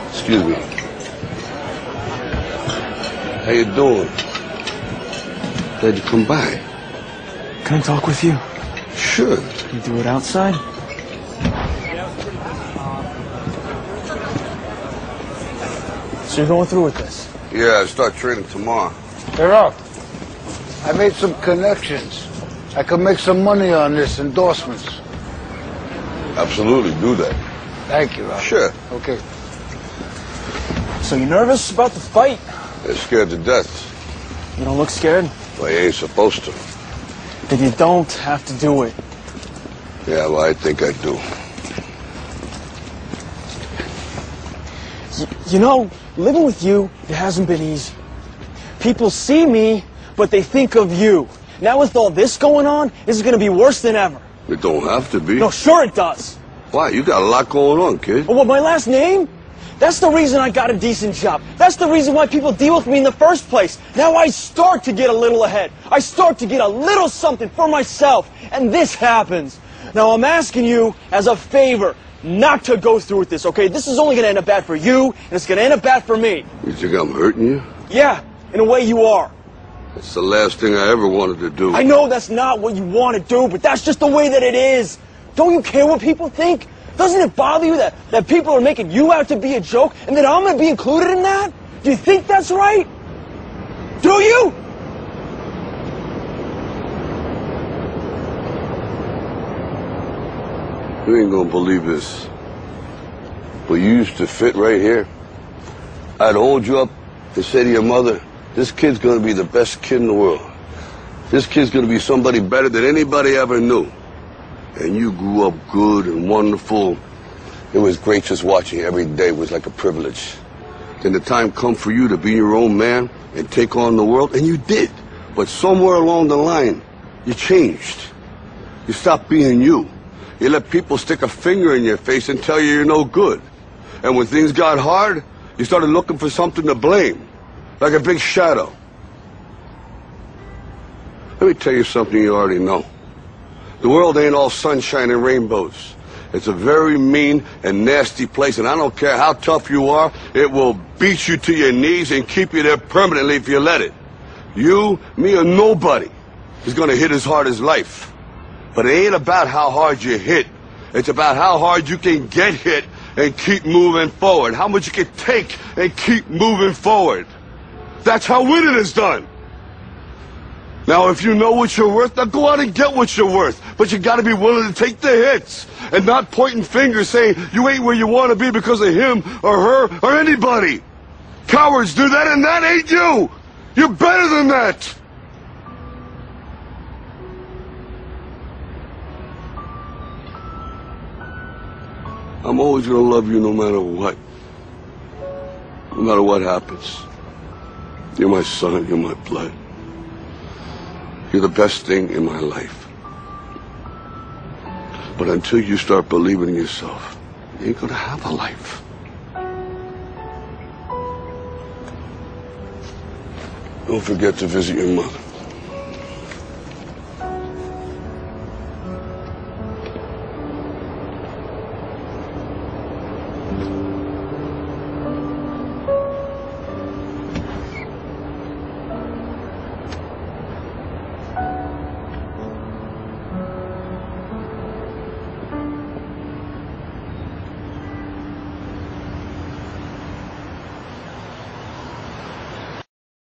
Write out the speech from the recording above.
Excuse me. How you doing? Glad you come by. Can I talk with you? Sure. Can you do it outside? So you're going through with this? Yeah, I start training tomorrow. Hey, Rob, I made some connections. I could make some money on this endorsements. Absolutely, do that. Thank you, Rob. Sure. Okay. So you nervous about the fight? They're scared to death. You don't look scared? Well, you ain't supposed to. Then you don't have to do it. Yeah, well, I think I do. You know, living with you, it hasn't been easy. People see me, but they think of you. Now with all this going on, this is going to be worse than ever. It don't have to be. No, sure it does. Why? You got a lot going on, kid. But what, my last name? That's the reason I got a decent job. That's the reason why people deal with me in the first place. Now I start to get a little ahead. I start to get a little something for myself. And this happens. Now I'm asking you as a favor not to go through with this, okay? This is only going to end up bad for you, and it's going to end up bad for me. You think I'm hurting you? Yeah, in a way you are. It's the last thing I ever wanted to do. I know that's not what you want to do, but that's just the way that it is. Don't you care what people think? Doesn't it bother you that people are making you out to be a joke and that I'm going to be included in that? Do you think that's right? Do you? You ain't gonna believe this, but you used to fit right here. I'd hold you up and say to your mother, this kid's gonna be the best kid in the world. This kid's gonna be somebody better than anybody ever knew. And you grew up good and wonderful. It was great just watching you every day. It was like a privilege. Then the time come for you to be your own man and take on the world, and you did. But somewhere along the line, you changed. You stopped being you. You let people stick a finger in your face and tell you you're no good. And when things got hard, you started looking for something to blame, like a big shadow. Let me tell you something you already know. The world ain't all sunshine and rainbows. It's a very mean and nasty place, and I don't care how tough you are, it will beat you to your knees and keep you there permanently if you let it. You, me, or nobody is gonna hit as hard as life. But it ain't about how hard you hit. It's about how hard you can get hit and keep moving forward. How much you can take and keep moving forward. That's how winning is done. Now, if you know what you're worth, now go out and get what you're worth. But you gotta be willing to take the hits and not pointing fingers saying you ain't where you want to be because of him or her or anybody. Cowards do that, and that ain't you. You're better than that. I'm always gonna love you no matter what. No matter what happens. You're my son, you're my blood. You're the best thing in my life. But until you start believing in yourself, you ain't gonna have a life. Don't forget to visit your mother.